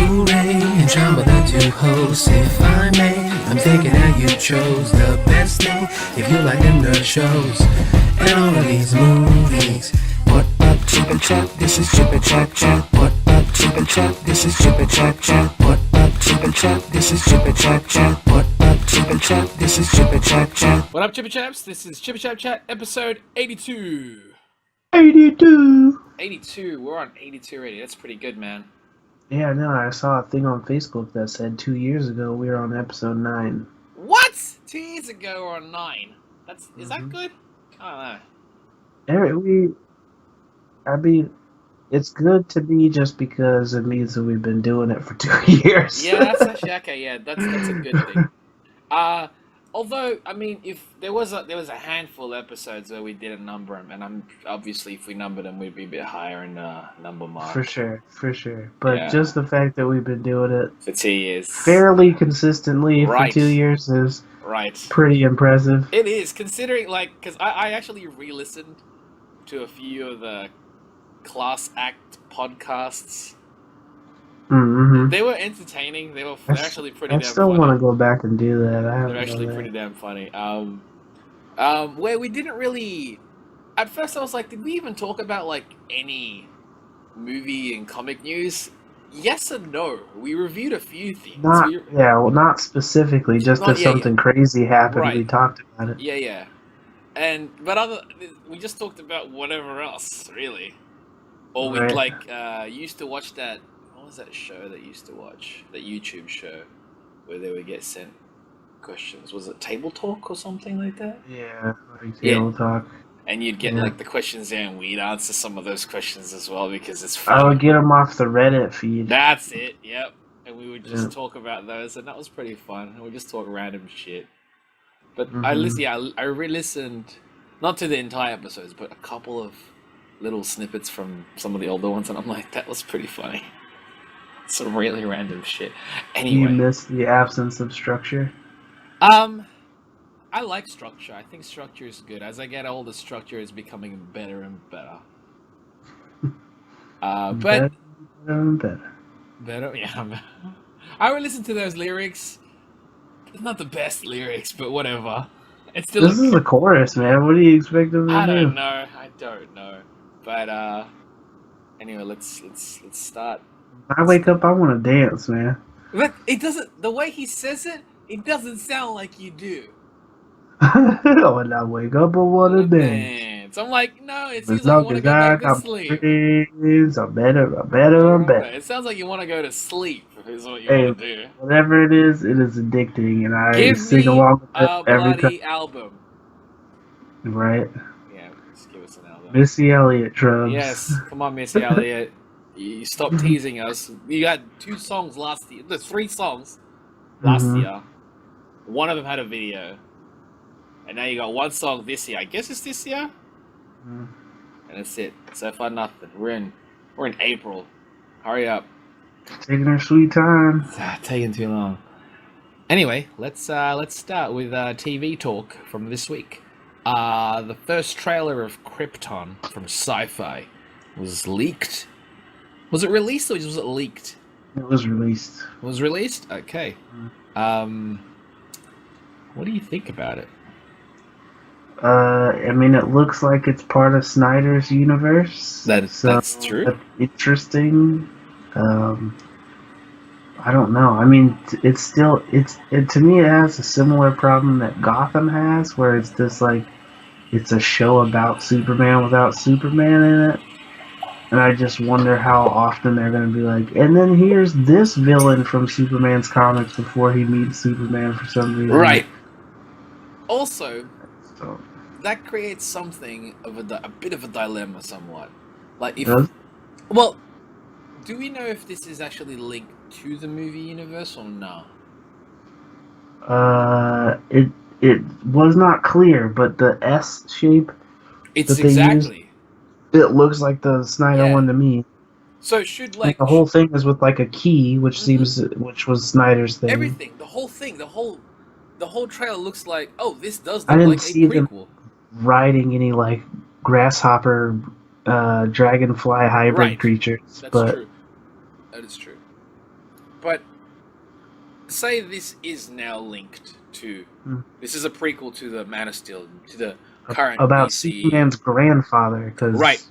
Blu-ray and drama that you host. If I may, I'm thinking that you chose the best thing if you like them nerd shows and all of these movies. What up, Chip and Chap? This is Chip and Chap Chat. What up, Chip and Chap? This is Chip and Chap Chat. What up, Chip and Chap? This is Chip and Chap Chat. What up, Chip and Chap? This is Chip and Chap Chat. What up, Chip and Chaps? This is Chip and Chap Chat, episode 82. 82. We're on 82 already. That's pretty good, man. Yeah, no, I saw a thing on Facebook that said 2 years ago we were on episode 9. What? 2 years ago we're on 9. Is that good? I don't know. I mean, it's good to me just because it means that we've been doing it for 2 years. Yeah, that's actually okay. Yeah, that's a good thing. Although, I mean, if there was a handful of episodes where we didn't number them, and obviously if we numbered them, we'd be a bit higher in number mark. For sure. But just the fact that we've been doing it for 2 years, fairly consistently for 2 years is pretty impressive. It is, considering, because I actually re-listened to a few of the Class Act podcasts. Mm-hmm. They were entertaining. They're actually pretty damn funny. I still want to go back and do that. They're actually pretty damn funny. Where we didn't really... At first I was like, did we even talk about, any movie and comic news? Yes and no. We reviewed a few things. Not specifically. Just if something crazy happened, we talked about it. Yeah. We just talked about whatever else, really. Or we used to watch that. What was that show that used to watch? That YouTube show where they would get sent questions. Was it Table Talk or something like that? Yeah, Table Talk. And you'd get the questions there, and we'd answer some of those questions as well because it's fun. I would get them off the Reddit feed. That's it. Yep. And we would just talk about those, and that was pretty fun. And we just talk random shit. But I re-listened, not to the entire episodes, but a couple of little snippets from some of the older ones, and I'm like, that was pretty funny. Some really random shit. Anyway. You missed the absence of structure? I like structure. I think structure is good. As I get older, structure is becoming better and better. Better and better. Better, yeah. I would listen to those lyrics. It's not the best lyrics, but whatever. It's still. This is the chorus, man. What do you expect them to do? I don't know. But anyway, let's start. When I wake up, I want to dance, man. But it doesn't. The way he says it, it doesn't sound like you do. When I wake up, I want to dance. I'm like, no, it seems like you want to go back to sleep. I'm better. It sounds like you want to go to sleep. Is what you want to do. Whatever it is addicting, and I sing along with it every time. Album. Right. Yeah, just give us an album. Missy Elliott drums. Yes, come on, Missy Elliott. You stop teasing us. You got 2 songs last year. There's 3 songs last year. One of them had a video. And now you got 1 song this year. I guess it's this year. And that's it. So far, nothing. We're in April. Hurry up. Taking our sweet time. Taking too long. Anyway, let's start with TV talk from this week. The first trailer of Krypton from Sci-Fi was leaked. Was it released or was it leaked? It was released. It was released? Okay. What do you think about it? I mean, it looks like it's part of Snyder's universe. That's true. That's interesting. I don't know. I mean, to me, it has a similar problem that Gotham has, where it's just like, it's a show about Superman without Superman in it. And I just wonder how often they're going to be like, and then here's this villain from Superman's comics before he meets Superman for some reason. Right. Also, that creates something of a bit of a dilemma, somewhat. Like well, do we know if this is actually linked to the movie universe or no? It was not clear, but the S shape. It's exactly. It looks like the Snyder one to me. So it should like the whole thing is with like a key, which which was Snyder's thing. Everything, the whole thing, the whole trailer looks like, oh, this does look like a prequel. Them riding any like grasshopper, dragonfly hybrid creatures. That's true. That is true. But say this is now linked to. This is a prequel to the Man of Steel, to the current about DC. Superman's grandfather, because Right.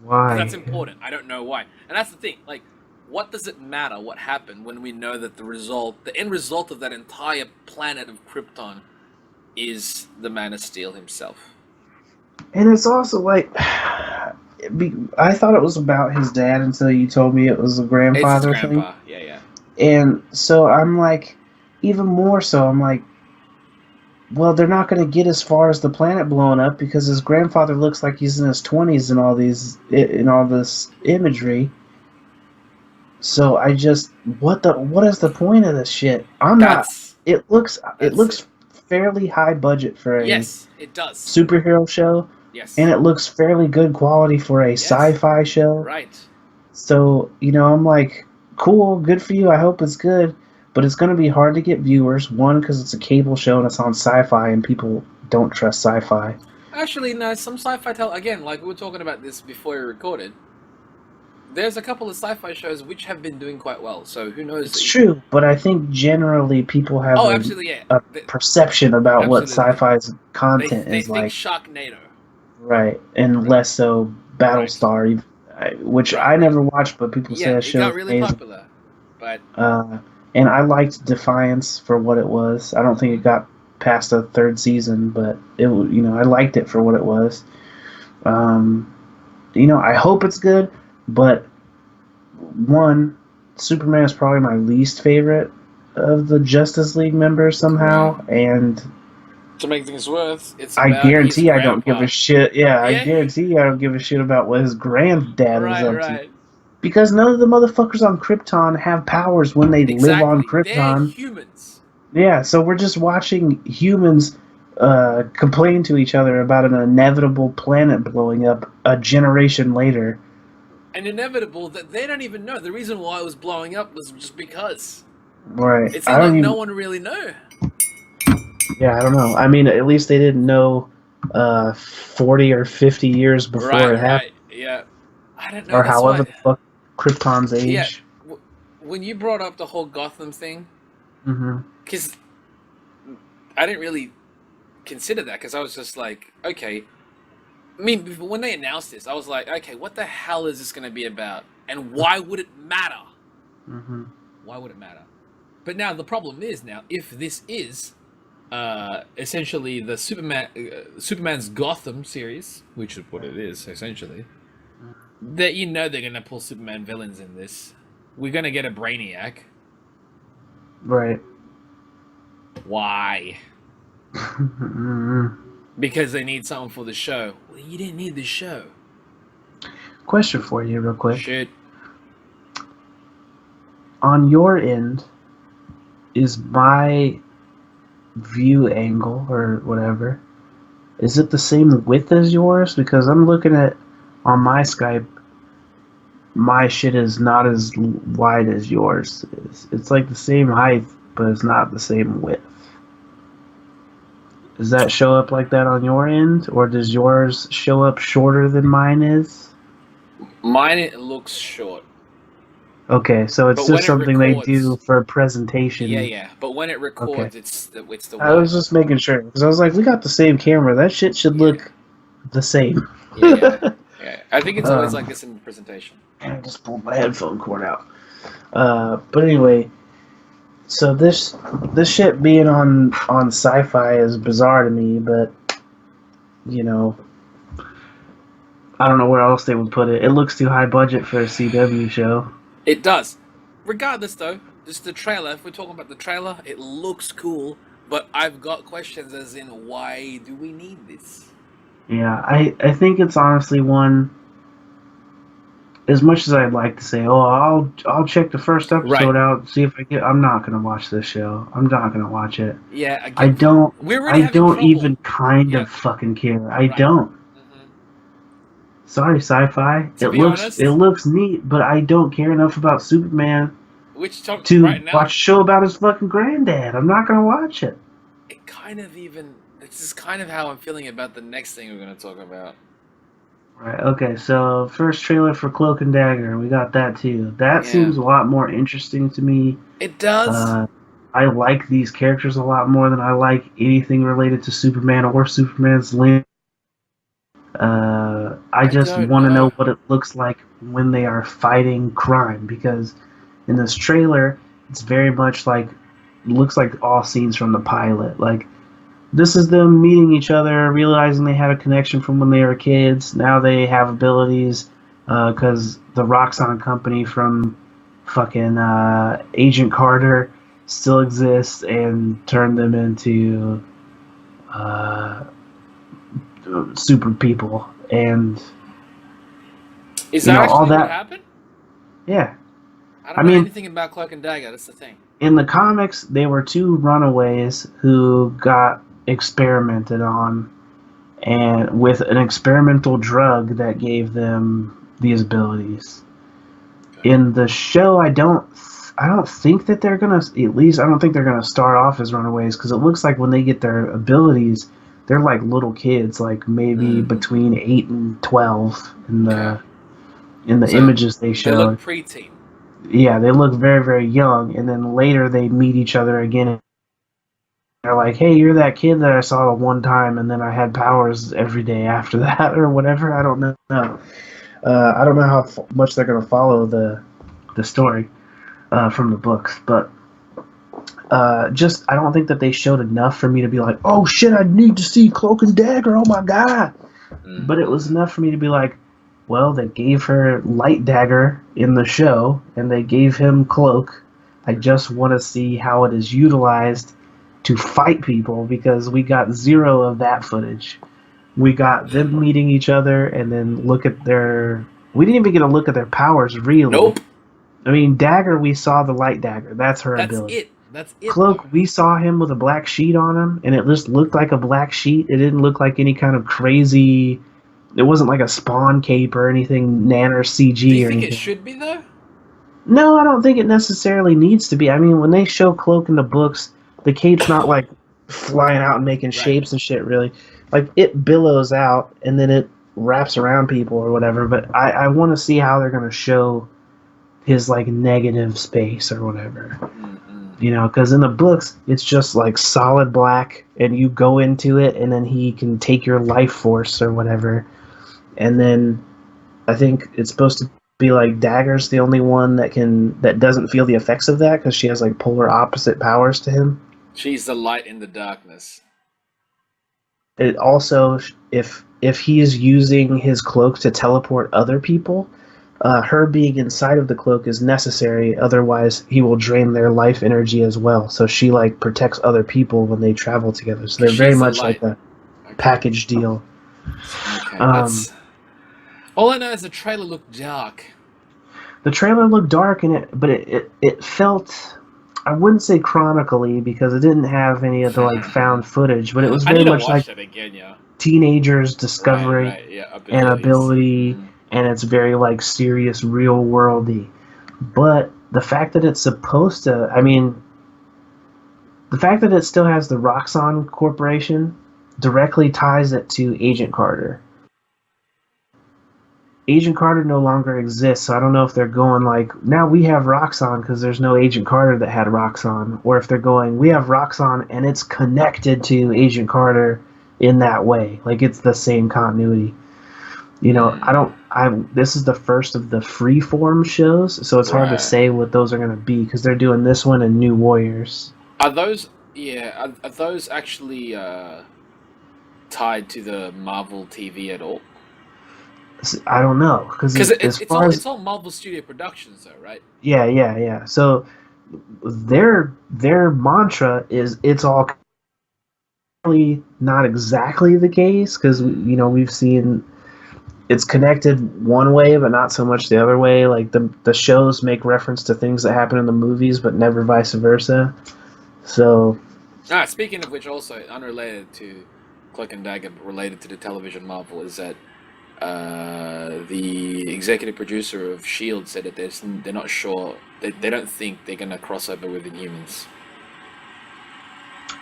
why? That's important. I don't know why. And that's the thing. Like, what does it matter what happened when we know that the end result of that entire planet of Krypton is the Man of Steel himself? And it's also like, I thought it was about his dad until you told me it was a grandfather It's his thing. grandpa. Yeah. And so I'm like, even more so, I'm like, well, they're not going to get as far as the planet blowing up because his grandfather looks like he's in his 20s in all this imagery. So I just, what is the point of this shit? It looks fairly high budget for a Yes, it does. superhero show. Yes. And it looks fairly good quality for a sci-fi show. Right. So, I'm like, cool, good for you. I hope it's good. But it's going to be hard to get viewers. One, because it's a cable show and it's on sci-fi and people don't trust sci-fi. Actually, no, some sci-fi again, like we were talking about this before we recorded. There's a couple of sci-fi shows which have been doing quite well, so who knows? It's true, but I think generally people have a perception about what sci-fi's content they is like. They think Sharknado. Right, and less so Battlestar, which I never watched, but people say that show got really amazing. popular. But and I liked Defiance for what it was. I don't think it got past the third season, but I liked it for what it was. I hope it's good, but one, Superman is probably my least favorite of the Justice League members somehow, and to make things worse, I guarantee I don't give a shit. Yeah, I guarantee I don't give a shit about what his granddad was up to. Because none of the motherfuckers on Krypton have powers when they live on Krypton. They're humans. Yeah, so we're just watching humans complain to each other about an inevitable planet blowing up a generation later. And inevitable that they don't even know. The reason why it was blowing up was just because. Right. It seems like no one really knew. Yeah, I don't know. I mean, at least they didn't know 40 or 50 years before it happened. Right, yeah. I don't know. Or however the fuck Krypton's age. Yeah. When you brought up the whole Gotham thing, because I didn't really consider that, because I was just like, okay. I mean, when they announced this, I was like, okay, what the hell is this going to be about? And why would it matter? Why would it matter? But now the problem is if this is essentially the Superman's Gotham series, which is what it is, essentially, that they're going to pull Superman villains in this. We're going to get a Brainiac. Right. Why? Because they need something for the show. Well, you didn't need the show. Question for you real quick. Shit. On your end, is my view angle or whatever, is it the same width as yours? Because I'm looking at, on my Skype, my shit is not as wide as yours is. It's like the same height, but it's not the same width. Does that show up like that on your end, or does yours show up shorter than mine is? Mine, it looks short. Okay, so it's just something they do for a presentation. Yeah. But when it records, it's the I was just making sure, because I was like, we got the same camera. That shit should look the same. Yeah. I think it's always like this in the presentation. I just pulled my headphone cord out. But anyway, so this shit being on sci-fi is bizarre to me, but I don't know where else they would put it. It looks too high budget for a CW show. It does. Regardless, though, just the trailer. If we're talking about the trailer, it looks cool, but I've got questions as in, why do we need this? Yeah, I think it's honestly one. As much as I'd like to say, I'll check the first episode out, see if I get. I'm not gonna watch this show. I'm not gonna watch it. Yeah, I don't. I don't even kind of fucking care. I don't. Sorry, sci-fi. It looks neat, but I don't care enough about Superman to watch a show about his fucking granddad. I'm not gonna watch it. This is kind of how I'm feeling about the next thing we're gonna talk about. Right. Okay. So first trailer for Cloak and Dagger, we got that too. That Yeah, seems a lot more interesting to me. it does. Uh, I like these characters a lot more than I like anything related to Superman or Superman's Land. I I just don't want to know know. what it looks like when they are fighting crime because in this trailer, it's very much like looks like all scenes from the pilot. Like this is them meeting each other, realizing they had a connection from when they were kids. Now they have abilities because the Roxxon company from fucking Agent Carter still exists and turned them into uh, super people. And, Is you that know, all actually what that. happened? Yeah. I I don't know mean, anything about Cloak and Dagger. That's the thing. in the comics, they were two runaways who got experimented on and with an experimental drug that gave them these abilities. Okay. In the show, I don't think that they're gonna at least I don't think they're gonna start off as runaways because it looks like when they get their abilities, they're like little kids, like maybe between 8 and 12 Okay. in the So images they they look showed. preteen. Yeah, they look very very young, and then later they meet each other again. And they're like, "Hey, you're that kid that I saw the one time, and then I had powers every day after that, or whatever." I don't know. I don't know how much they're going to follow the story from the books, but just I don't think that they showed enough for me to be like, "Oh shit, I need to see Cloak and Dagger." Oh my god! But it was enough for me to be like, "Well, they gave her Light Dagger in the show, and they gave him Cloak. I just want to see how it is utilized to fight people because we got zero of that footage. We got them meeting each other and then look at their. We didn't even get a look at their powers, really. Nope. I mean, Dagger, we saw the Light Dagger. That's her That's ability. it. That's it, though. Cloak, we saw him with a black sheet on him, and it just looked like a black sheet. It didn't look like any kind of crazy. It wasn't like a spawn cape or anything, Nanner Do you CG or think it anything. should be, though? No, I don't think it necessarily needs to be. I mean, when they show Cloak in the books, the cape's not like flying out and making Right. shapes and shit, really. Like, it billows out and then it wraps around people or whatever, but I want to see how they're going to show his, like, negative space or whatever. You know, because in the books, it's just, like, solid black, and you go into it, and then he can take your life force or whatever. And then I think it's supposed to be like Dagger's the only one that doesn't feel the effects of that because she has like polar opposite powers to him. She's the light in the darkness. It also, if he is using his cloak to teleport other people, her being inside of the cloak is necessary. Otherwise, he will drain their life energy as well. So she like protects other people when they travel together. So they're very She's the much light. like a Okay. package deal. Okay, that's... All I know is the trailer looked dark. The trailer looked dark, but it felt. I wouldn't say chronically because it didn't have any of the like found footage, but it was I very need to much watch like that again, yeah. teenagers discovering Right, yeah, an abilities. ability, and it's very like serious, real worldy. But the fact that it's supposed to, I mean, the fact that it still has the Roxxon Corporation directly ties it to Agent Carter. Agent Carter no longer exists, so I don't know if they're going like, now we have Roxxon because there's no Agent Carter that had Roxxon, or if they're going, we have Roxxon and it's connected to Agent Carter in that way. Like it's the same continuity. You know, this is the first of the freeform shows, so it's hard to say what those are going to be because they're doing this one and New Warriors. Are those, are those actually tied to the Marvel TV at all? I don't know because Because as far as it's all Marvel Studio Productions, though, right? yeah. So their mantra is it's all not exactly the case because you know we've seen it's connected one way but not so much the other way. Like the shows make reference to things that happen in the movies but never vice versa. So Speaking of which, also unrelated to Cloak and Dagger, but related to the television Marvel, is that the executive producer of S.H.I.E.L.D. said that they're not sure, they don't think they're going to cross over with Inhumans.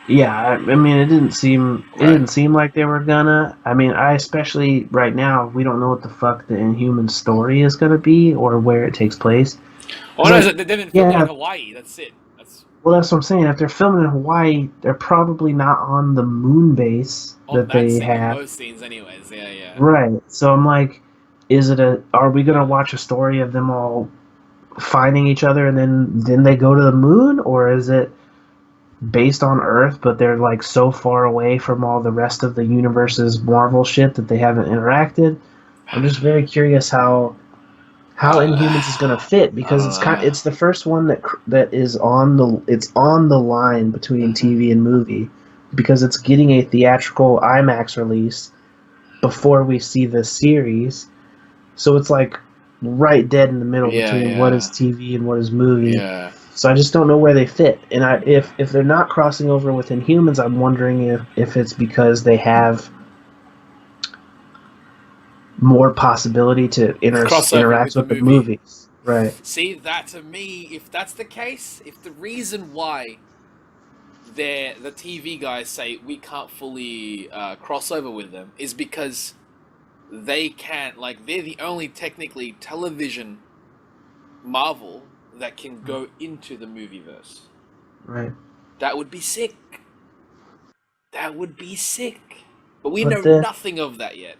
Yeah, I mean, it Right. didn't seem like they were gonna. I mean, I especially right now, we don't know what the fuck the Inhuman story is gonna be or where it takes place. Oh Because no, like, they've been filming in yeah, Hawaii. That's it. That's well, that's what I'm saying. If they're filming in Hawaii, they're probably not on the moon base on that that they scene in have. those scenes, anyways. Yeah, yeah. Right. So I'm like, are we gonna watch a story of them all finding each other and then they go to the moon, or is it based on Earth, but they're like so far away from all the rest of the universe's Marvel shit that they haven't interacted? I'm just very curious how Inhumans is gonna fit I because don't know. it's the first one that is on the line between TV and movie because it's getting a theatrical IMAX release before we see the series. So it's like right dead in the middle Yeah, between what is yeah, TV and what is movie. yeah. So I just don't know where they fit. And if they're not crossing over with Inhumans, I'm wondering if it's because they have more possibility to Crossover interact with the with the movie. movies. Right. See, that to me, if that's the case, if the reason why the TV guys say we can't fully cross over with them is because they can't, like, they're the only technically television Marvel that can go into the movieverse. Right. That would be sick. That would be sick. But we But know the nothing of that yet.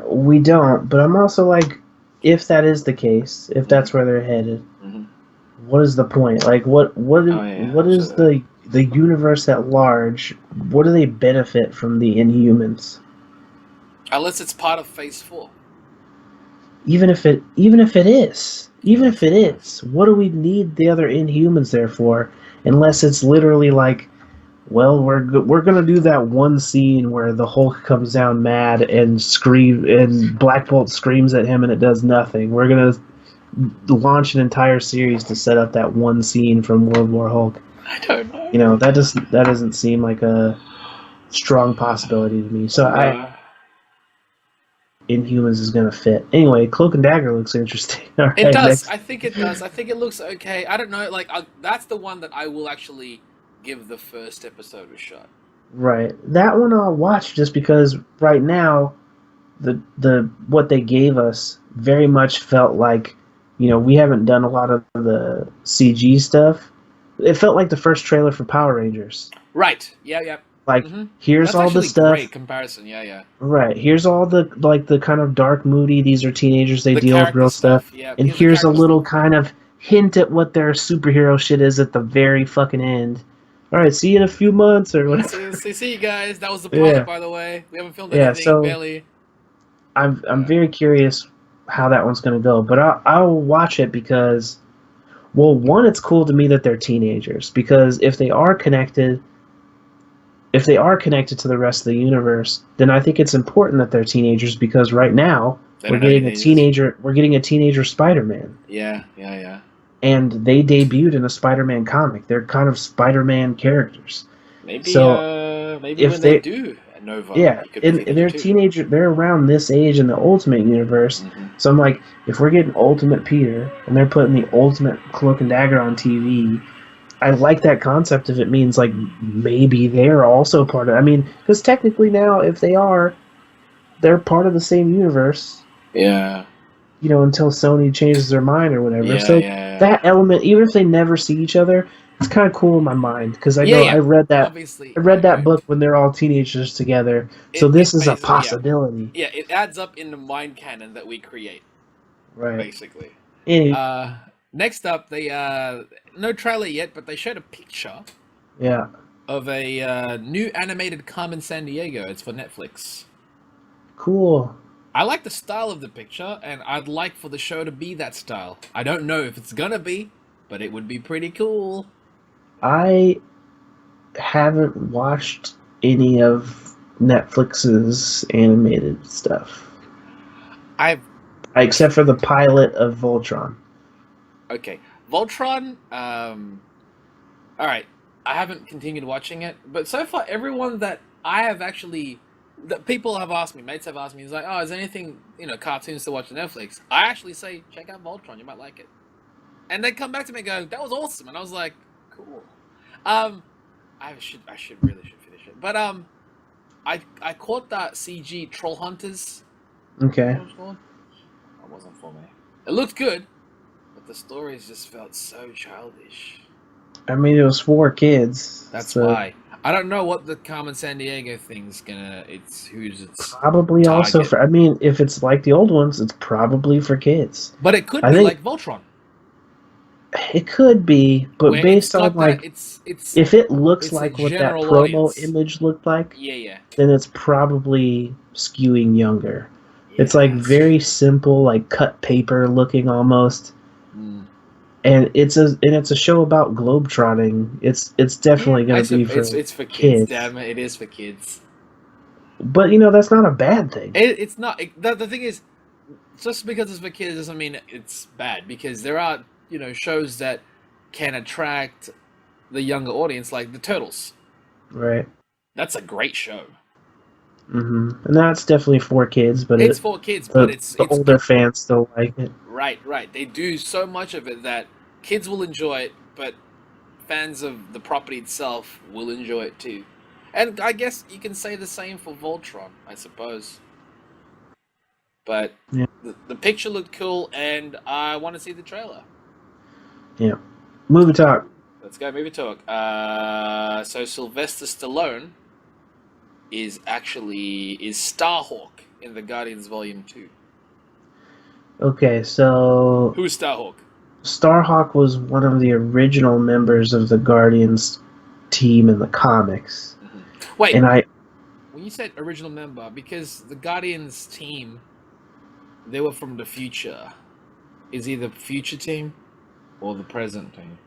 we don't. But I'm also like, if that is the case, if that's where they're headed, Mm-hmm. what is the point? Like, Oh yeah, what is absolutely. the universe at large? What do they benefit from the Inhumans? Unless it's part of Phase 4. Even if it is, even Even if if it it is. is, what do we need the other Inhumans there for? Unless it's literally like, well, we're gonna do that one scene where the Hulk comes down mad and Black Bolt screams at him and it does nothing. We're gonna launch an entire series to set up that one scene from World War Hulk. I don't know. You know, that doesn't seem like a strong possibility to me. So I No. Inhumans is gonna fit. Anyway, Cloak and Dagger looks interesting. All It right, does. next. I think it does. I think it looks okay. I don't know. Like, that's the one that I will actually give the first episode a shot. Right. That one I'll watch just because right now the what they gave us very much felt like, you know, we haven't done a lot of the CG stuff. It felt like the first trailer for Power Rangers. Right. Yeah, yeah. Like, Mm-hmm. here's That's all the actually stuff. great comparison. Yeah, yeah. Right. Here's all the like the kind of dark, moody, these are teenagers, they The deal with character real stuff. stuff. Yeah. And Here's the here's a character stuff. little kind of hint at what their superhero shit is at the very fucking end. All right, see you in a few months or whatever. See you guys. That was the pilot, Yeah. by the way. We haven't filmed Yeah, anything, so barely. I'm Yeah. very curious how that one's going to go, but I'll watch it because, well, one, it's cool to me that they're teenagers because if they are connected to the rest of the universe, then I think it's important that they're teenagers because right now They don't know teenagers. we're getting a teenager Spider-Man, Yeah, yeah, yeah. and they debuted in a Spider-Man comic. They're kind of Spider-Man characters. Maybe, So maybe if when they they do at Nova, yeah, he could be a and teenager too. they're around this age in the Ultimate Universe. Mm-hmm. So I'm like, if we're getting Ultimate Peter and they're putting the Ultimate Cloak and Dagger on TV, I like that concept if it means like maybe they're also part of. I mean, because technically now, if they are, they're part of the same universe. Yeah. You know, until Sony changes their mind or whatever. Yeah, So yeah, that element, even if they never see each other, it's kind of cool in my mind because I yeah. know Yeah, obviously, I read that book when they're all teenagers together. So this it is a basically, possibility. yeah, it adds up in the mind canon that we create, Right. basically. Anyway, Next up, they no trailer yet, but they showed a picture yeah. of a new animated Carmen Sandiego. It's for Netflix. Cool. I like the style of the picture, and I'd like for the show to be that style. I don't know if it's gonna be, but it would be pretty cool. I haven't watched any of Netflix's animated stuff. Except for the pilot of Voltron. Okay, Voltron. All right, I haven't continued watching it, but so far everyone that I have actually, that people have asked me, mates have asked me, is like, oh, is there anything, cartoons to watch on Netflix? I actually say check out Voltron, you might like it, and they come back to me and go, that was awesome, and I was like, Cool. I really should finish it. But I caught that CG Troll Hunters. Okay. What was it called? That wasn't for me. It looked good, but the stories just felt so childish. I mean, it was for kids. That's so why. I don't know what the Carmen Sandiego thing's gonna. Who's its probably also target. for. I mean, if it's like the old ones, it's probably for kids. But it could I be think like Voltron. it could be, but Where based on like, it's if it looks it's a like what that general promo audience. image looked like, Yeah. then it's probably skewing younger. Yeah, It's like that's very true. simple, like cut paper looking almost. Mm. And it's a show about globetrotting. It's definitely Yeah, going to be for it's for kids. kids. Damn it, it is for kids. But that's not a bad thing. It's not. The thing is, just because it's for kids doesn't mean it's bad. Because there are shows that can attract the younger audience, like the Turtles. Right. That's a great show. And that's definitely for kids, but It's for kids, but the older fans still like it. Right. They do so much of it that kids will enjoy it, but fans of the property itself will enjoy it too. And I guess you can say the same for Voltron, I suppose. But Yeah. the picture looked cool, and I want to see the trailer. Yeah. Movie talk. Let's go movie talk. So Sylvester Stallone is StarHawk in the Guardians Volume 2. Okay, so Who's StarHawk? StarHawk was one of the original members of the Guardians team in the comics. Mm-hmm. Wait, and when you said original member, because the Guardians team, they were from the future. Is he the future team or the present team?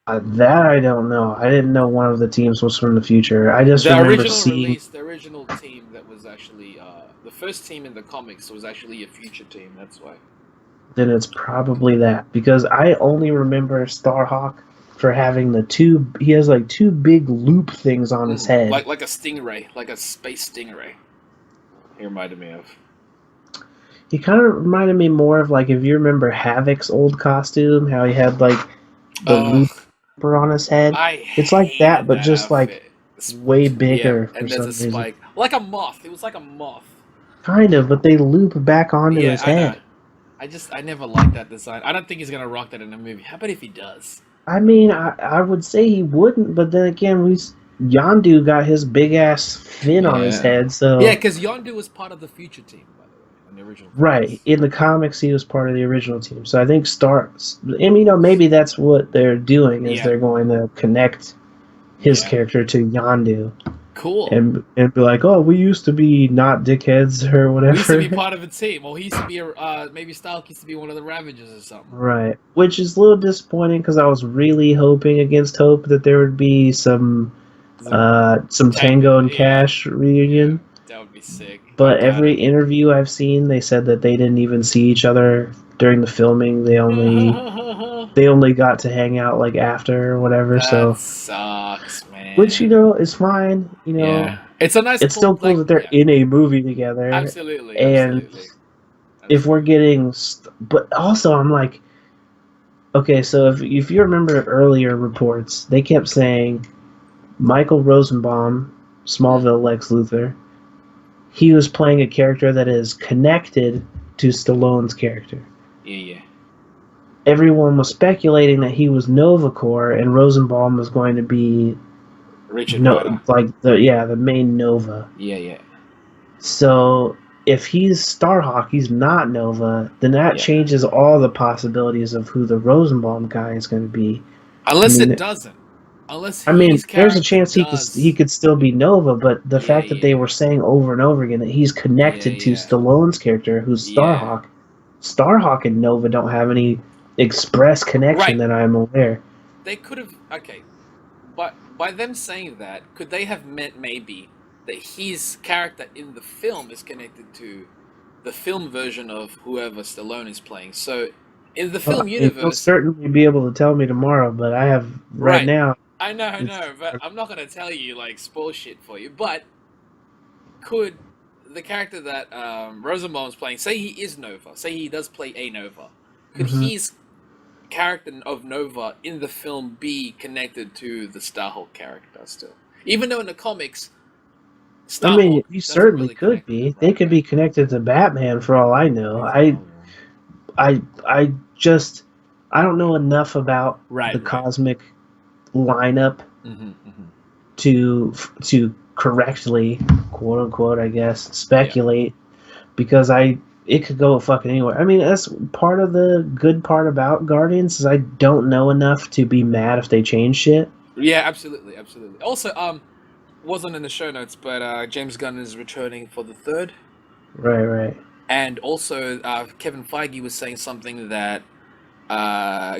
that I don't know. I didn't know one of the teams was from the future. I just remember seeing the original team that was actually the first team in the comics was actually a future team. That's why. Then it's probably that, because I only remember Starhawk for having he has like two big loop things on his head. Like a stingray, like a space stingray. He reminded me of. He kind of reminded me more of, like, if you remember Havoc's old costume, how he had like the looper on his head. It's like that, but just like way bigger. Yeah, and for there's some a spike, reason. like a moth. It was like a moth. Kind of, but they loop back onto his head. I never liked that design. I don't think he's gonna rock that in a movie. How about if he does? I mean, I would say he wouldn't, but then again, Yondu got his big ass fin on his head, so yeah, because Yondu was part of the future team, by the way, in the original. Right, in the comics, he was part of the original team. So I think maybe that's what they're doing is they're going to connect his character to Yondu. Cool. And be like, oh, we used to be not dickheads or whatever. We used to be part of a team. Well, he used to be maybe Stark used to be one of the Ravagers or something. Right, which is a little disappointing because I was really hoping against hope that there would be some Tango and Cash reunion. That would be sick. But every interview I've seen, they said that they didn't even see each other during the filming. They only got to hang out like after or whatever. That sucks, man. Which is fine. It's a nice. It's still cool that they're in a movie together. Absolutely. And if we're getting, but also I'm like, okay, so if you remember earlier reports, they kept saying Michael Rosenbaum, Smallville Lex Luthor, he was playing a character that is connected to Stallone's character. Yeah. Everyone was speculating that he was Nova Corps and Rosenbaum was going to be the main Nova. Yeah. So if he's Starhawk, he's not Nova, then that changes all the possibilities of who the Rosenbaum guy is going to be. Unless it doesn't. There's a chance he could still be Nova, but the fact that they were saying over and over again that he's connected to Stallone's character, who's Starhawk. Starhawk and Nova don't have any express connection that I'm aware. They could have but by them saying that, could they have meant maybe that his character in the film is connected to the film version of whoever Stallone is playing? So in the film universe, you'll certainly be able to tell me tomorrow, but I have right now. I know, but I'm not going to tell you, spoil shit for you, but could the character that Rosenbaum is playing, say he is Nova, say he does play a Nova, could his character of Nova in the film be connected to the StarHawk character still, even though in the comics, I mean, StarHawk he doesn't certainly really could connect with be. him, They right? could be connected to Batman for all I know. I just I don't know enough about the Right, right. cosmic lineup Mm-hmm. to correctly, quote unquote, I guess, Yeah. speculate because it could go fucking anywhere. I mean, that's part of the good part about Guardians is I don't know enough to be mad if they change shit. Yeah, absolutely, absolutely. Also, wasn't in the show notes, but James Gunn is returning for the third, Right, right. and also Kevin Feige was saying something that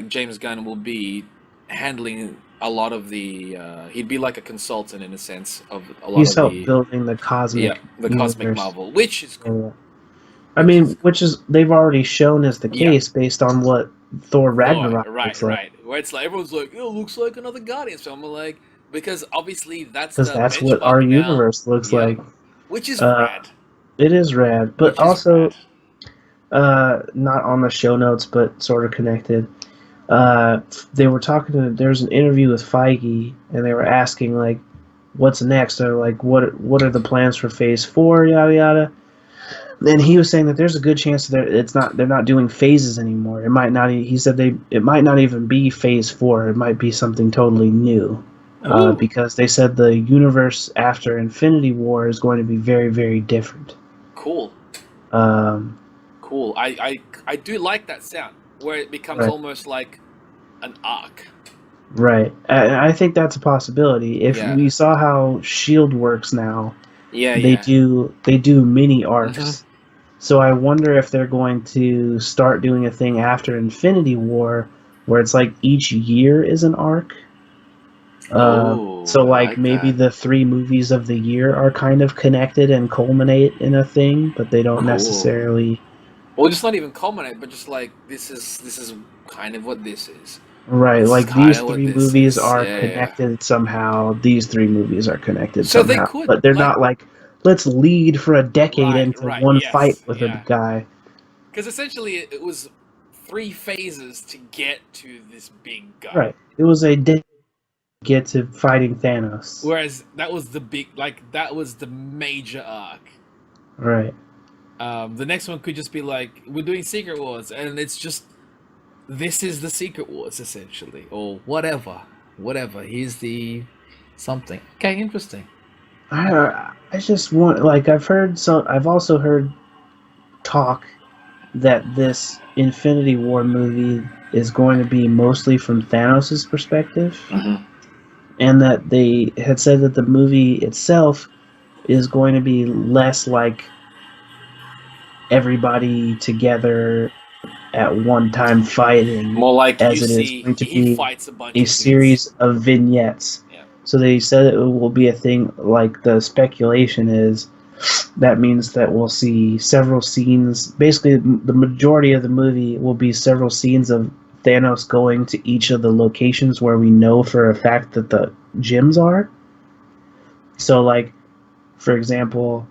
James Gunn will be handling a lot of the. He'd be like a consultant in a sense of a lot He's of helped the building the cosmic cosmic universe. Marvel, which is cool. Yeah. I mean, which is they've already shown is the Yeah. case based on what Thor Ragnarok right, looks like. right. Where it's like everyone's like, it looks like another Guardians film. I'm like, because obviously that's Because the that's what our benchmark now. universe looks Yeah, like. which is Uh, rad. it is rad, but Which is also rad. not on the show notes, but sort of connected. They were talking to. There's an interview with Feige, and they were asking like, "What's next?" Or like, "What are the plans for Phase 4?" Yada yada. And he was saying that there's a good chance that they're not doing phases anymore. It might not. He said it might not even be Phase 4. It might be something totally new. Because they said the universe after Infinity War is going to be very, very different. Cool. Um, Cool. I do like that sound where it becomes Right. almost like an arc. right. I think that's a possibility. If Yeah. we saw how Shield works now, Yeah, they yeah. do mini arcs. Mhm. So I wonder if they're going to start doing a thing after Infinity War where it's like each year is an arc. So I like like maybe that. the 3 movies of the year are kind of connected and culminate in a thing, but they don't Cool. necessarily. Or just not even culminate, but just like this is kind of what this is. Right, This is like these kinda what 3 this movies is. are Yeah, yeah, yeah. connected somehow. These 3 movies are connected So they somehow, could, but they're like- not like let's lead for a decade Right, into right, one yes, fight with a yeah. guy. Because essentially it was 3 phases to get to this big guy. Right, it was a decade to get to fighting Thanos. Whereas that was that was the major arc. Right. The next one could just be like, we're doing Secret Wars, and it's just, this is the Secret Wars, essentially. Or whatever. Whatever. Here's the something. Okay, interesting. I just want like I've also heard talk that this Infinity War movie is going to be mostly from Thanos' perspective, and that they had said that the movie itself is going to be less like everybody together at one time fighting, More like as you it is see, going to he be fights a bunch a of dudes. series of vignettes. Yeah. So they said it will be a thing like the speculation is that means that we'll see several scenes. Basically, the majority of the movie will be several scenes of Thanos going to each of the locations where we know for a fact that the gyms are. So, like, for example,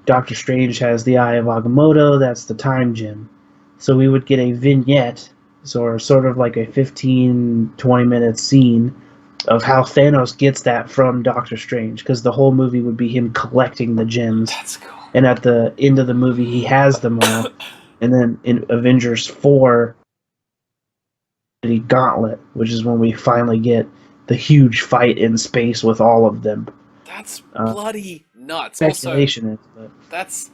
Doctor Strange has the Eye of Agamotto, that's the time gym. So we would get a vignette, or sort of like a 15-20 minute scene of how Thanos gets that from Doctor Strange, because the whole movie would be him collecting the gems. That's cool. And at the end of the movie, he has them all. And then in Avengers 4, the Gauntlet, which is when we finally get the huge fight in space with all of them. That's bloody nuts. Speculation Also, is, but that's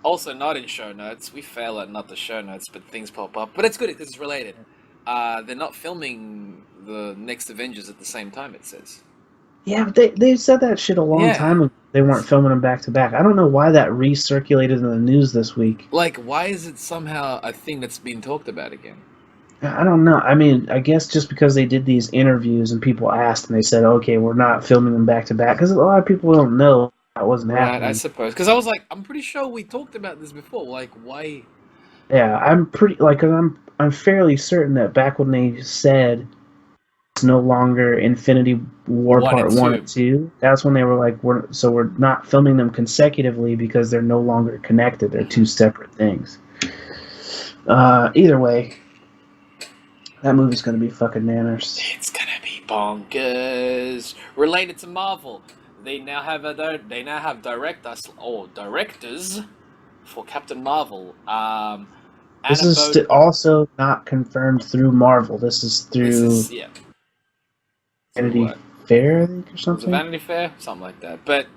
also not in show notes. We fail at not the show notes, but things pop up. But it's good because it's related. They're not filming the next Avengers at the same time, it says. yeah, but they said that shit a long time ago. They weren't filming them back to back. I don't know why that recirculated in the news this week. Like, why is it somehow a thing that's being talked about again? I don't know. I mean, I guess just because they did these interviews and people asked and they said, okay, we're not filming them back to back, because a lot of people don't know that wasn't happening. I suppose. Because I was like, I'm pretty sure we talked about this before. Like, why? Yeah, I'm pretty like I'm fairly certain that back when they said it's no longer Infinity War Part 1 and 2, that's when they were like, we're not filming them consecutively because they're no longer connected. They're two separate things. Either way, That movie's gonna be fucking nanners. It's gonna be bonkers. Related to Marvel, they now have directors for Captain Marvel. This is also not confirmed through Marvel. This is through Vanity Fair, I think, or something. Was it Vanity Fair? Something like that. But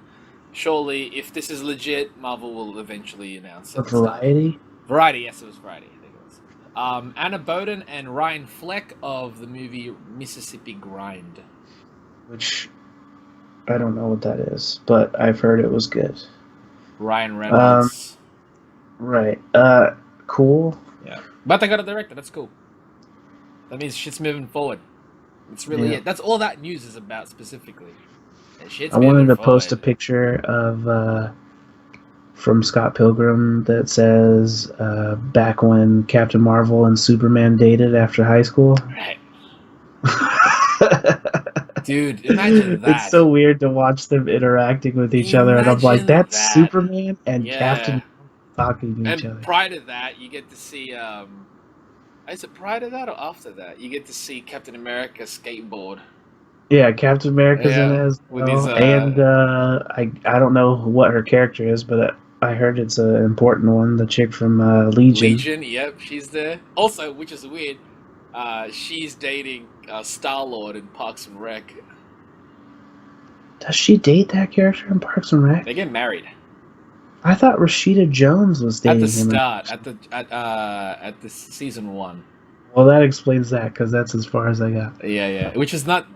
surely, if this is legit, Marvel will eventually announce it. Variety? Variety, yes, it was Variety. I think it was. Anna Boden and Ryan Fleck of the movie Mississippi Grind. Which, I don't know what that is, but I've heard it was good. Ryan Reynolds. Right. Cool. Yeah. But they got a director, that's cool. That means shit's moving forward. It's really it. That's all that news is about specifically. I wanted to post a picture of from Scott Pilgrim that says back when Captain Marvel and Superman dated after high school. Right. Dude, imagine that. It's so weird to watch them interacting with each other, and I'm like, that's Superman and Captain talking to each other. And prior to that, you get to see is it prior to that or after that? You get to see Captain America skateboard. Yeah, Captain America's in it as well. With his, and I don't know what her character is, but I heard it's an important one. The chick from Legion. Legion, yep, she's there. Also, which is weird, she's dating Star-Lord in Parks and Rec. Does she date that character in Parks and Rec? They get married. I thought Rashida Jones was dating him. At the start, at the season 1. Well, that explains that, because that's as far as I got. Yeah. Which is not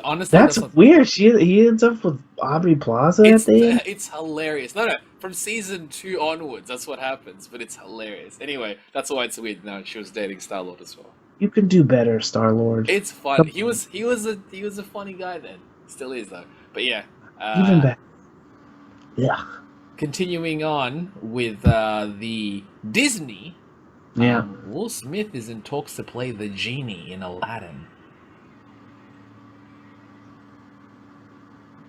honestly. That's weird. He ends up with Aubrey Plaza at the end. It's hilarious. No, from season 2 onwards, that's what happens. But it's hilarious. Anyway, that's why it's weird. No, she was dating Star-Lord as well. You can do better, Star-Lord. It's fun. He was a funny guy then. Still is though. But yeah. Even better. Yeah. Continuing on with the Disney. Yeah. Will Smith is in talks to play the Genie in Aladdin.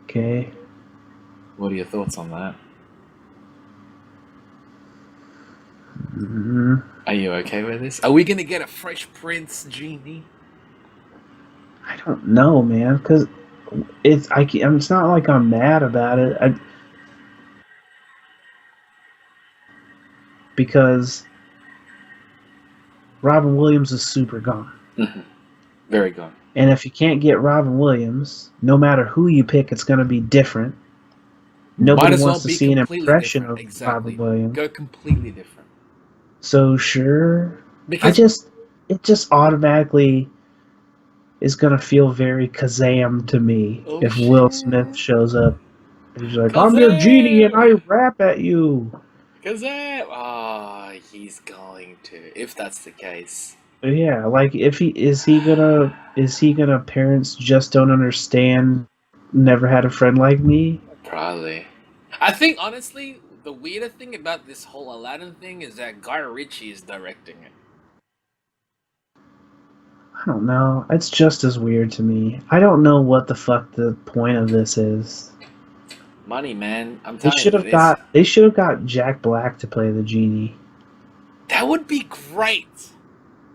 Okay. What are your thoughts on that? Mm-hmm. Are you okay with this? Are we gonna get a Fresh Prince Genie? I don't know, man, because it's not like I'm mad about it. Because Robin Williams is super gone. Mm-hmm. Very gone. And if you can't get Robin Williams, no matter who you pick, it's going to be different. Nobody wants to see an impression of Robin Williams. Go completely different. So sure, it just automatically is going to feel very Kazam to me if Will Smith shows up. He's like, Kazam! I'm your Genie and I rap at you. Kazam! He's going to, if that's the case. Yeah, like if is he gonna parents just don't understand, never had a friend like me? Probably. I think honestly, the weirder thing about this whole Aladdin thing is that Ritchie is directing it. I don't know. It's just as weird to me. I don't know what the fuck the point of this is. Money, man. I'm They telling you. They should have got Jack Black to play the Genie. That would be great.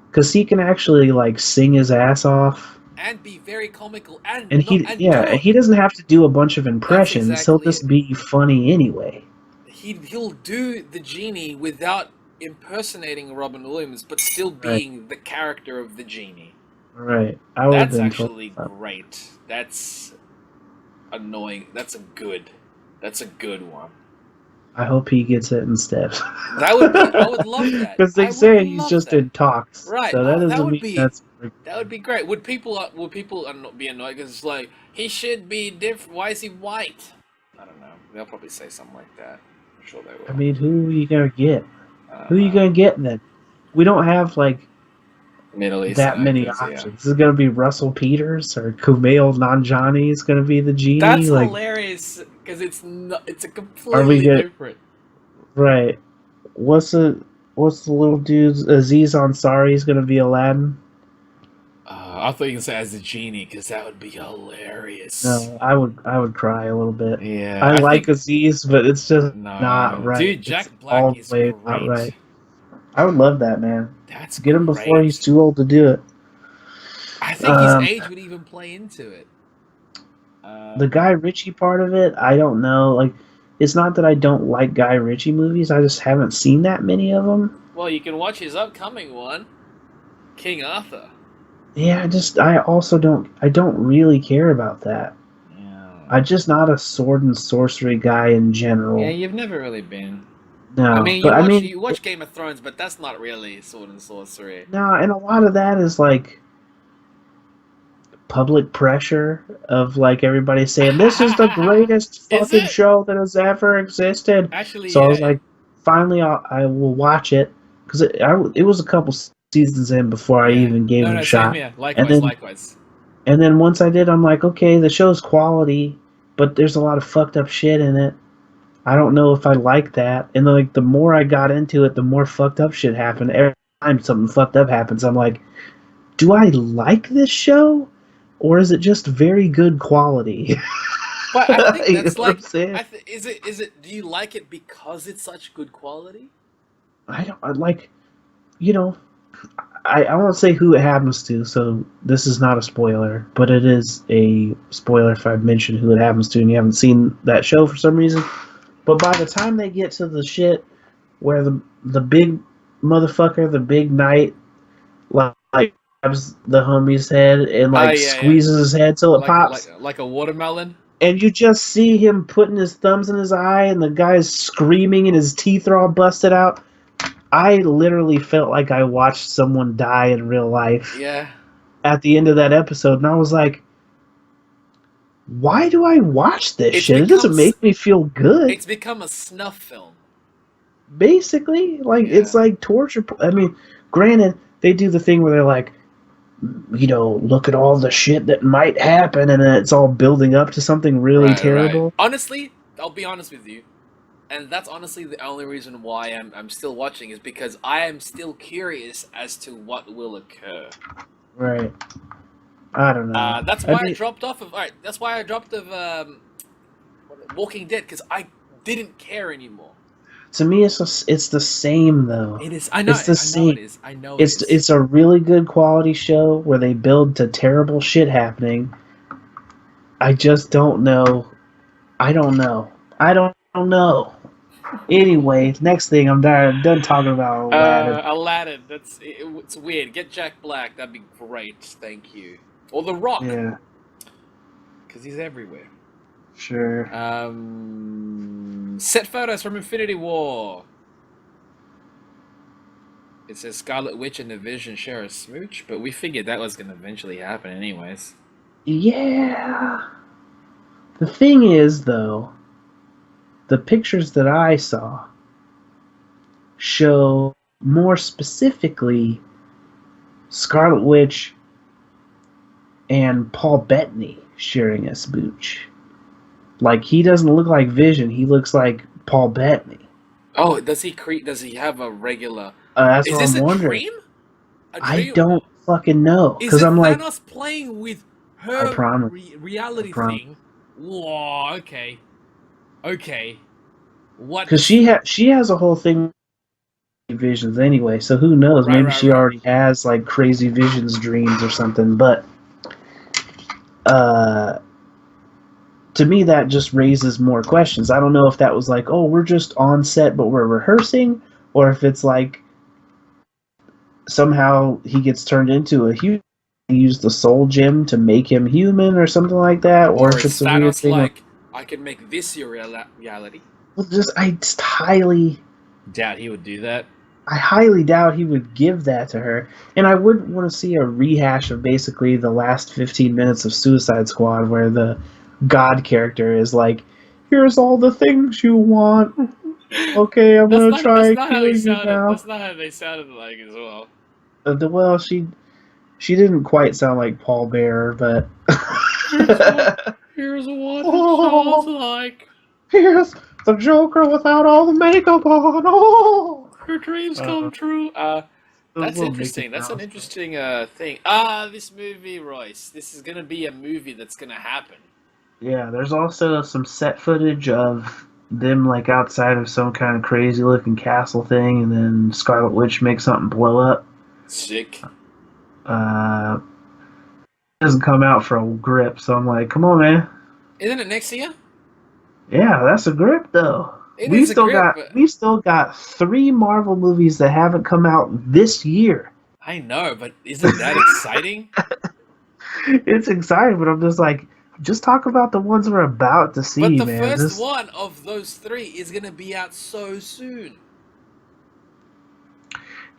Because he can actually like sing his ass off. And be very comical. He doesn't have to do a bunch of impressions. He'll just be funny anyway. He'll do the Genie without impersonating Robin Williams, but still being the character of the Genie. Right. That's actually great. That's annoying. That's a good one. I hope he gets it instead. I would love that. Because they say he's just in talks. Right. So that doesn't mean that's... That would be great. Would people be annoyed because it's like, he should be different? Why is he white? I don't know. They'll probably say something like that. I'm sure they will. I mean, who are you going to get? Who are you going to get then? We don't have, like, Middle East that many options. Yeah. This is going to be Russell Peters or Kumail Nanjiani is going to be the Genie. That's hilarious because it's a completely different. Right. What's the little dude? Aziz Ansari is going to be Aladdin. I thought you could say as the Genie because that would be hilarious. No, I would cry a little bit. Yeah, I like Aziz, but it's just not right. Dude, Jack Black is great. Not right. I would love that, man. That's get him before he's too old to do it. I think his age would even play into it. The Guy Ritchie part of it, I don't know. Like, it's not that I don't like Guy Ritchie movies. I just haven't seen that many of them. Well, you can watch his upcoming one, King Arthur. Yeah, I also don't really care about that. Yeah. I'm just not a sword and sorcery guy in general. Yeah, you've never really been. No, I mean, but you watch Game of Thrones, but that's not really sword and sorcery. No, and a lot of that is like public pressure of like everybody saying this is the greatest fucking show that has ever existed. Actually, so I was like, finally, I will watch it because it was a couple seasons in before I even gave it a shot. Same here. Likewise. And then once I did, I'm like, okay, the show's quality, but there's a lot of fucked up shit in it. I don't know if I like that. And like the more I got into it, the more fucked up shit happened. Every time something fucked up happens, I'm like, do I like this show? Or is it just very good quality? But I think that's like, is it? Do you like it because it's such good quality? I won't say who it happens to, so this is not a spoiler, but it is a spoiler if I mention who it happens to and you haven't seen that show for some reason. But by the time they get to the shit where the big motherfucker, the big knight, like grabs the homie's head and squeezes his head till it pops. Like a watermelon. And you just see him putting his thumbs in his eye and the guy's screaming and his teeth are all busted out. I literally felt like I watched someone die in real life. Yeah. At the end of that episode, and I was like, why do I watch this shit? It doesn't make me feel good. It's become a snuff film. Basically, it's like torture. I mean, granted, they do the thing where they're like, look at all the shit that might happen, and then it's all building up to something really terrible. Right. Honestly, I'll be honest with you, and that's honestly the only reason why I'm still watching is because I am still curious as to what will occur. Right. I don't know. That's why I dropped off of. Alright, that's why I dropped of Walking Dead, because I didn't care anymore. To me, it's the same though. It is. I know. It's the same. I know it is. It's a really good quality show where they build to terrible shit happening. I just don't know. I don't know. Anyway, next thing, I'm done talking about Aladdin. Aladdin. It's weird. Get Jack Black. That'd be great. Thank you. Or The Rock. Yeah. Because he's everywhere. Sure. Set photos from Infinity War. It says Scarlet Witch and the Vision share a smooch, but we figured that was going to eventually happen anyways. Yeah. The thing is, though, the pictures that I saw show more specifically Scarlet Witch and Paul Bettany sharing a smooch. Like, he doesn't look like Vision, he looks like Paul Bettany. Oh, does he have a regular... That's is what this I'm wondering. Dream? I don't fucking know. Is it I'm Thanos playing with her reality thing? Whoa, okay. What? Because she has a whole thing with visions anyway, so who knows? Maybe she already has like crazy visions, dreams, or something. But to me, that just raises more questions. I don't know if that was like, oh, we're just on set, but we're rehearsing, or if it's like somehow he gets turned into a human. Use the soul gem to make him human, or something like that, or if it's a weird thing. Like, I can make this your reality. Well, I just highly doubt he would do that. I highly doubt he would give that to her, and I wouldn't want to see a rehash of basically the last 15 minutes of Suicide Squad, where the God character is like, "Here's all the things you want. Okay, I'm gonna try killing you now." That's not how they sounded like as well. Well, she didn't quite sound like Paul Bearer, but here's what it sounds like. Here's the Joker without all the makeup on. Oh, your dreams come true. That's interesting. That's an interesting thing. This movie, Royce. This is gonna be a movie that's gonna happen. Yeah, there's also some set footage of them like outside of some kind of crazy looking castle thing, and then Scarlet Witch makes something blow up. Sick. doesn't come out for a grip, so I'm like, come on, man. Isn't it next year? Yeah, that's a grip though. It is a grip. But We still got 3 Marvel movies that haven't come out this year. I know, but isn't that exciting? It's exciting, but I'm just like, just talk about the ones we're about to see, But the man. first one of those 3 is gonna be out so soon.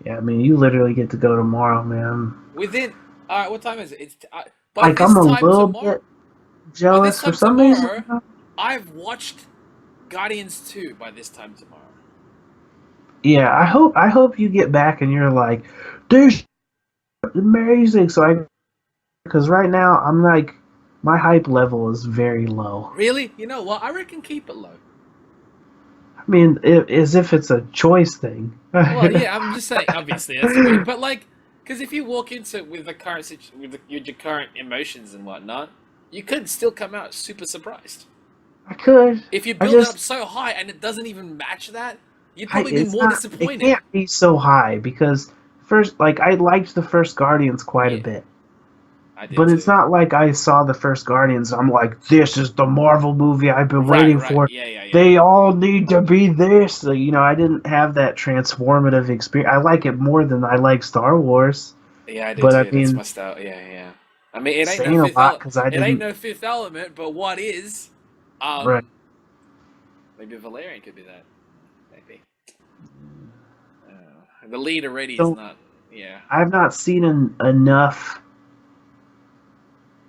Yeah, I mean, you literally get to go tomorrow, man. Within, what time is it? It's by Like, this I'm a time little tomorrow. bit By jealous this for time some tomorrow, reason. I've watched Guardians 2 by this time tomorrow. Yeah, I hope you get back and you're like, this amazing. Because right now I'm like, my hype level is very low. Really? You know what? I reckon keep it low. I mean, as if it's a choice thing. Well, yeah, I'm just saying. Obviously, that's weird, but like, because if you walk into it with the current your current emotions and whatnot, you could still come out super surprised. I could. If you I build it just, up so high and it doesn't even match that, you'd I, probably be it's more not. It disappointed. can't be so high because first, like, I liked the first Guardians quite a Yeah. bit. I did But too. it's not like I saw the first Guardians. I'm like, this is the Marvel movie I've been waiting for. Yeah. They all need to be this. So, I didn't have that transformative experience. I like it more than I like Star Wars. Yeah, I do But I too. That's mean, my style. Yeah. I mean, it ain't no saying a fifth lot because I It ain't didn't. no Fifth Element, but what is? Right. Maybe Valerian could be that. Maybe. The lead already is So not. Yeah. I've not seen enough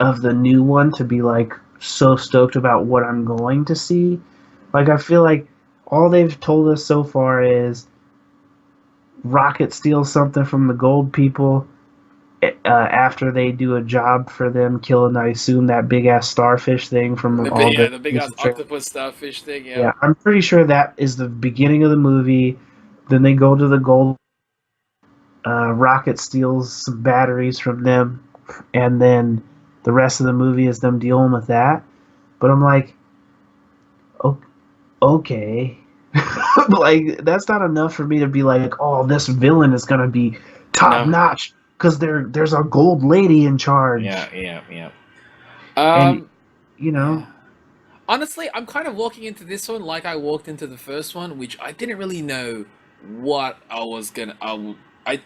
of the new one to be like so stoked about what I'm going to see. Like, I feel like all they've told us so far is Rocket steals something from the gold people after they do a job for them, killing, I assume, that big ass starfish thing from all The big ass octopus starfish thing. Yeah. Yeah, I'm pretty sure that is the beginning of the movie. Then they go to the gold. Rocket steals some batteries from them, and then the rest of the movie is them dealing with that. But I'm like, okay. Like, that's not enough for me to be like, oh, this villain is gonna be top notch because there's a gold lady in charge. Yeah. And Yeah. Honestly, I'm kind of walking into this one like I walked into the first one, which I didn't really know what I was gonna. I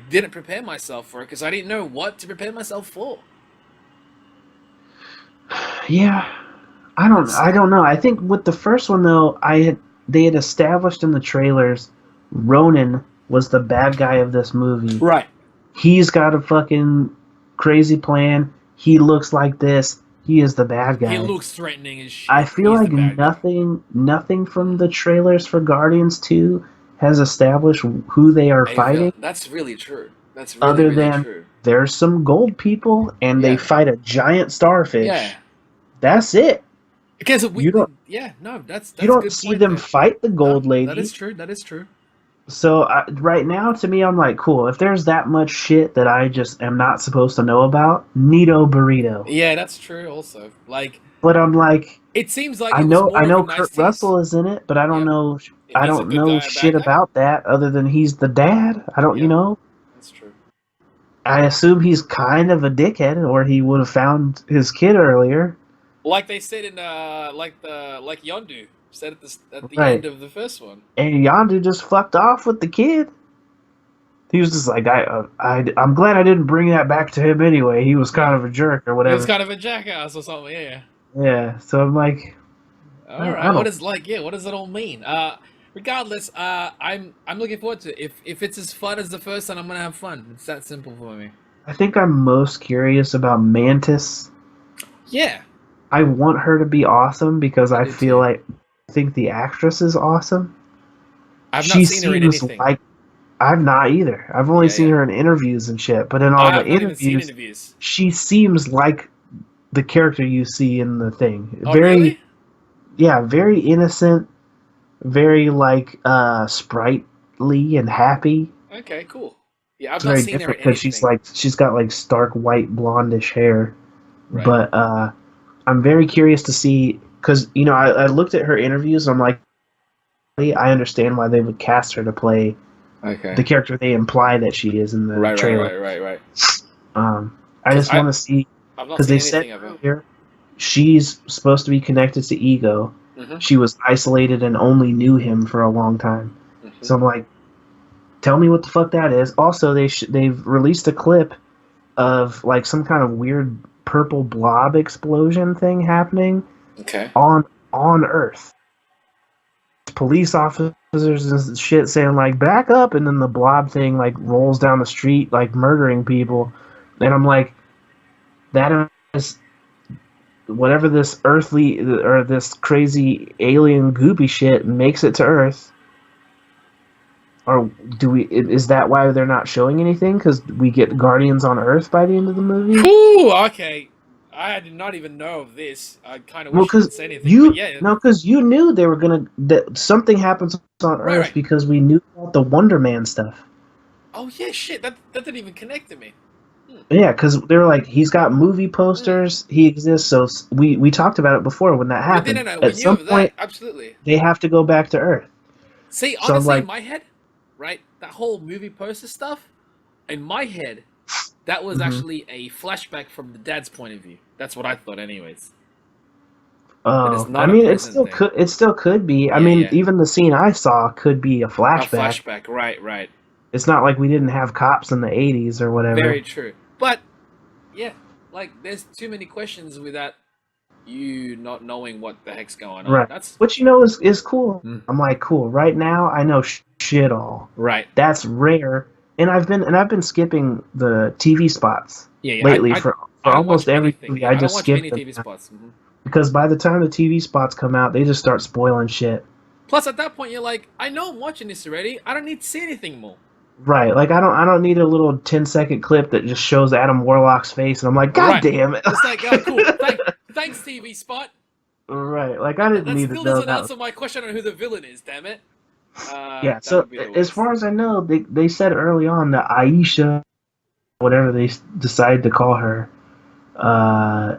didn't prepare myself for it because I didn't know what to prepare myself for. Yeah, I don't know. I think with the first one though, they had established in the trailers Ronan was the bad guy of this movie. Right. He's got a fucking crazy plan. He looks like this. He is the bad guy. He looks threatening as shit. I feel He's like the bad guy. nothing from the trailers for Guardians 2 has established who they are fighting. That's really true. That's really, other really than true. there's some gold people and they fight a giant starfish. Yeah. That's it. Because you don't that's you don't good see point them there. fight the gold lady. That is true. So right now, to me, I'm like, cool. If there's that much shit that I just am not supposed to know about, neato burrito. Yeah, that's true. Also, like, but I'm like, it seems like I know Kurt Russell is in it, but I don't know. I don't know shit about that other than he's the dad. I don't, That's true. I assume he's kind of a dickhead, or he would have found his kid earlier. Like they said in like Yondu said at the Right. end of the first one. And Yondu just fucked off with the kid. He was just like, I'm glad I didn't bring that back to him anyway. He was kind of a jerk or whatever. He was kind of a jackass or something. Yeah. Yeah. So I'm like, all right. What does it all mean? Regardless, I'm looking forward to it. If it's as fun as the first one, I'm gonna have fun. It's that simple for me. I think I'm most curious about Mantis. Yeah. I want her to be awesome because I think the actress is awesome. I've not seen her in anything. I've not either. I've only seen her in interviews and shit. But in all the interviews, she seems like the character you see in the thing. Oh, really? Yeah, very innocent, very like sprightly and happy. Okay, cool. Yeah, I've not seen her in anything. Because she's got like stark white blondish hair. Right. But I'm very curious to see, because I looked at her interviews and I'm like, I understand why they would cast her to play the character they imply that she is in the trailer. Right. I just want to see I've not because seen they said anything of her. earlier she's supposed to be connected to Ego. Mm-hmm. She was isolated and only knew him for a long time. Mm-hmm. So I'm like, tell me what the fuck that is. Also, they've released a clip of like some kind of weird purple blob explosion thing happening Okay. on Earth. Police officers and shit saying like back up, and then the blob thing like rolls down the street like murdering people, and I'm like, that is whatever this earthly or this crazy alien goopy shit makes it to Earth. Or is that why they're not showing anything? Because we get Guardians on Earth by the end of the movie? Ooh, okay. I did not even know of this. I kind of wish you didn't say anything, but yeah. because you knew they were that something happens on Earth right. because we knew about the Wonder Man stuff. Oh yeah, shit. That didn't even connect to me. Yeah, because they were like, he's got movie posters, he exists. So we talked about it before when that happened. No. At some point, absolutely. they have to go back to Earth. See, So honestly, like, in my head, right, that whole movie poster stuff, in my head, that was actually a flashback from the dad's point of view. That's what I thought, anyways. I mean, it still could be. I mean, even the scene I saw could be a flashback. A flashback, right. It's not like we didn't have cops in the 80s or whatever. Very true. But, yeah, like, there's too many questions without you not knowing what the heck's going on. Right. Which, is cool. I'm like, cool. Right now, I know shit all. Right. That's rare. And I've been skipping the TV spots lately for almost every movie. I just skip them TV spots. Mm-hmm. Because by the time the TV spots come out, they just start spoiling shit. Plus, at that point, you're like, I know I'm watching this already. I don't need to see anything more. Right, like I don't need a little 10-second clip that just shows Adam Warlock's face, and I'm like, God damn it! It's like, oh, cool. Thanks, TV spot. Right, like I didn't need to know that. That still doesn't answer my question on who the villain is. Damn it. Yeah. So as far as I know, they said early on that Aisha, whatever they decide to call her,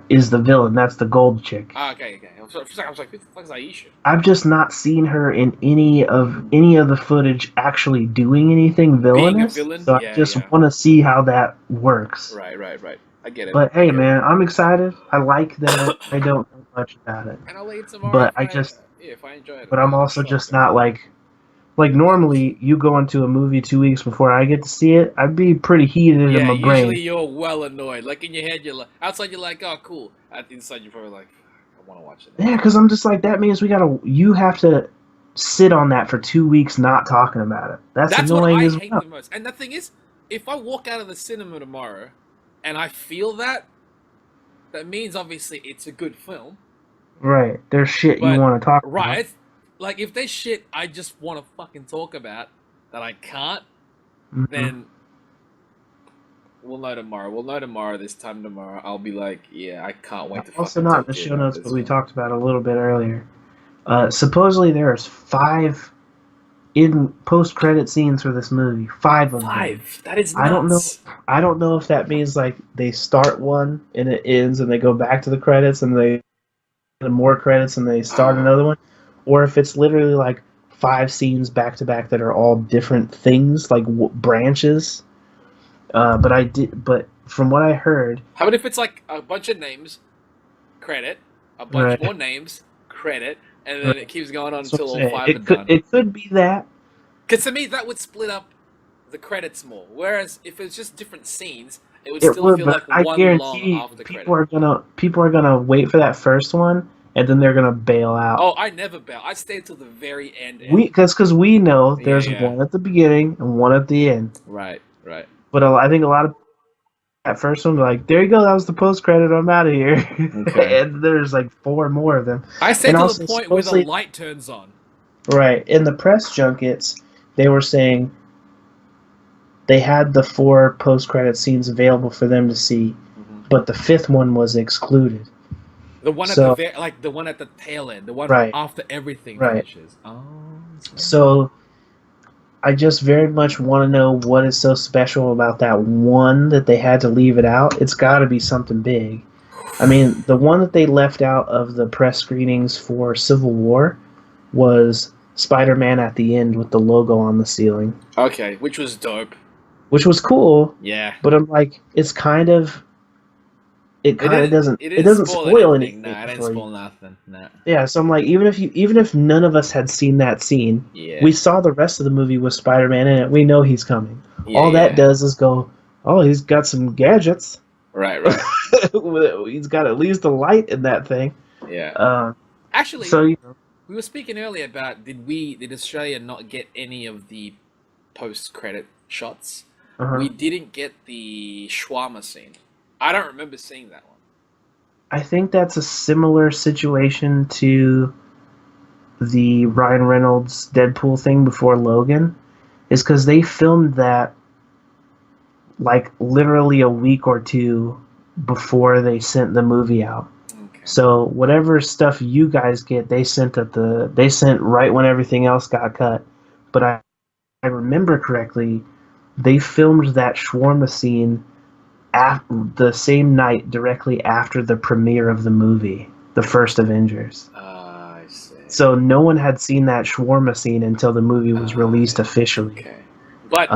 is the villain. That's the gold chick. Okay. I was like, who the fuck is Aisha? I've just not seen her in any of the footage actually doing anything villainous. Being a villain? So I just want to see how that works. Right. I get it. But hey, man, I'm excited. I like that. I don't know much about it. And I'll let you tomorrow. But if I enjoy it. But I'm also just not like normally you go into a movie 2 weeks before I get to see it. I'd be pretty heated in my brain. Usually you're well annoyed. Like in your head, you're like, outside you're like, oh, cool. Inside you're probably like, I want to watch it. Yeah, because I'm just like, that means you have to sit on that for 2 weeks not talking about it. That's annoying as well. What I hate the most. And the thing is, if I walk out of the cinema tomorrow and I feel that means obviously it's a good film. Right. There's shit you want to talk about. Right. Like, if there's shit I just want to fucking talk about that I can't, then we'll know tomorrow. We'll know tomorrow, this time tomorrow. I'll be like, yeah, I can't wait to fucking also not in the show notes, but we talked about it a little bit earlier. Supposedly there's 5 in post-credit scenes for this movie. 5 of them. 5? That is nuts. I don't know if that means, like, they start one and it ends and they go back to the credits and they get more credits and they start another one. Or if it's literally like 5 scenes back to back that are all different things, like branches. But from what I heard, how about if it's like a bunch of names, credit, a bunch more names, credit, and then it keeps going on until all 5 are done. It could be that. Because to me, that would split up the credits more. Whereas if it's just different scenes, it would still feel like one long after credit. People are gonna wait for that first one. And then they're gonna bail out. Oh, I never bail. I stay until the very end. Because we know there's one at the beginning and one at the end. Right. But I think a lot of that first one, like, there you go, that was the post credit. I'm out of here. Okay. And there's like 4 more of them. I stay to the point where the light turns on. Right. In the press junkets, they were saying they had the 4 post credit scenes available for them to see, but the 5th one was excluded. The one at the one at the tail end, the one after everything finishes. Oh. So I just very much want to know what is so special about that one that they had to leave it out. It's got to be something big. I mean, the one that they left out of the press screenings for Civil War was Spider-Man at the end with the logo on the ceiling. Okay, which was dope. Which was cool. Yeah. But I'm like, it's it kind of doesn't spoil anything. Nah, it didn't spoil nothing. Nah. Yeah, so I'm like, even if none of us had seen that scene, we saw the rest of the movie with Spider-Man in it. We know he's coming. All that does is go, oh, he's got some gadgets. Right. He's got at least a light in that thing. Yeah. Actually, so we were speaking earlier about did Australia not get any of the post-credit shots? We didn't get the shawarma scene. I don't remember seeing that one. I think that's a similar situation to the Ryan Reynolds Deadpool thing before Logan, is because they filmed that like literally a week or two before they sent the movie out. Okay. So whatever stuff you guys get, they sent right when everything else got cut. But I remember correctly, they filmed that shawarma scene the same night directly after the premiere of the movie, the first Avengers. I see. So no one had seen that shawarma scene until the movie was released officially. Okay. But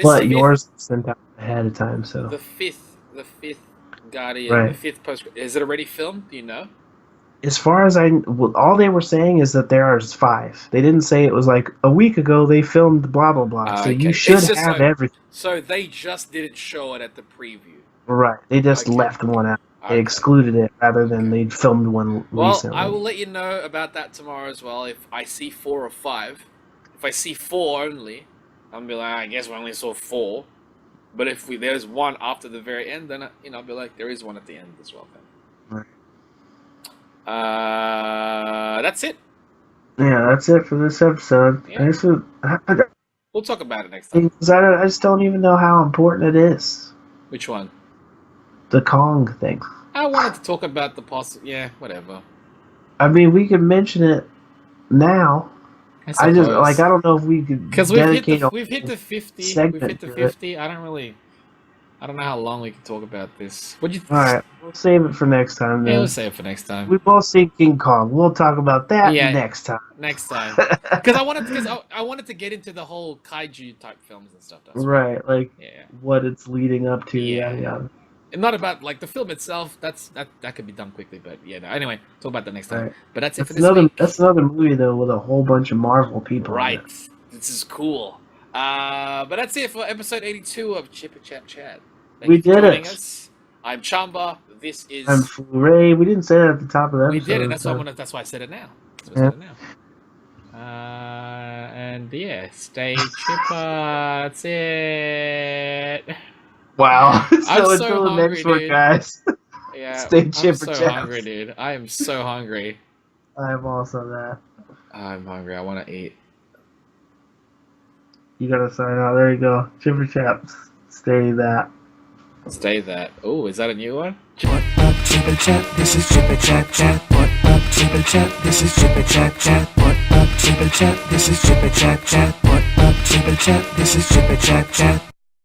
but yours was sent out ahead of time. So the fifth Guardian, the fifth post, is it already filmed? Do you know? As far as all they were saying is that there are 5. They didn't say it was like a week ago they filmed blah blah blah. So you should have everything. So they just didn't show it at the preview. Right. They just left one out. They excluded it rather than they filmed one recently. Well, I will let you know about that tomorrow as well. If I see 4 or 5, if I see 4 only, I'll be like, I guess we only saw 4. But if there's one after the very end, then I'll be like, there is one at the end as well. Then. Right. That's it. Yeah, that's it for this episode. Yeah. We'll talk about it next time. I just don't even know how important it is. Which one? The Kong thing. I wanted to talk about the yeah, whatever. I mean, we could mention it now. I don't know if we could dedicate we've hit the 50. We've hit the 50. I don't know how long we can talk about this. All right, we'll save it for next time. Then. Yeah, we'll save it for next time. We've both seen King Kong. We'll talk about that next time. Next time, because I wanted to get into the whole kaiju type films and stuff. Right, like what it's leading up to. Yeah. And not about like the film itself. That could be done quickly, but anyway, talk about that next time. Right. But that's it for this week. That's another movie though with a whole bunch of Marvel people. Right. This is cool. But that's it for episode 82 of Chipper Chat Chat. We did it. Us. I'm Chamba. This is. I'm Ray. We didn't say that at the top of the episode. We did it. That's why I said it now. And stay chipper. That's it. Wow. So I'm so until the hungry, next one, dude. guys. Yeah. Stay chipper. I'm so hungry, dude. I am so hungry. I am also that. I'm hungry. I want to eat. You gotta sign out. There you go. Chipper Chaps. Stay that. Stay that. Oh, is that a new one? What up, Chipper Chat? This is Chipper Chat Chat. What up, Chipper Chat? This is Chipper Chat Chat. What up, Chipper Chat? This is Chipper Chat Chat. What up, Chipper Chat? This is Chipper Chat Chat.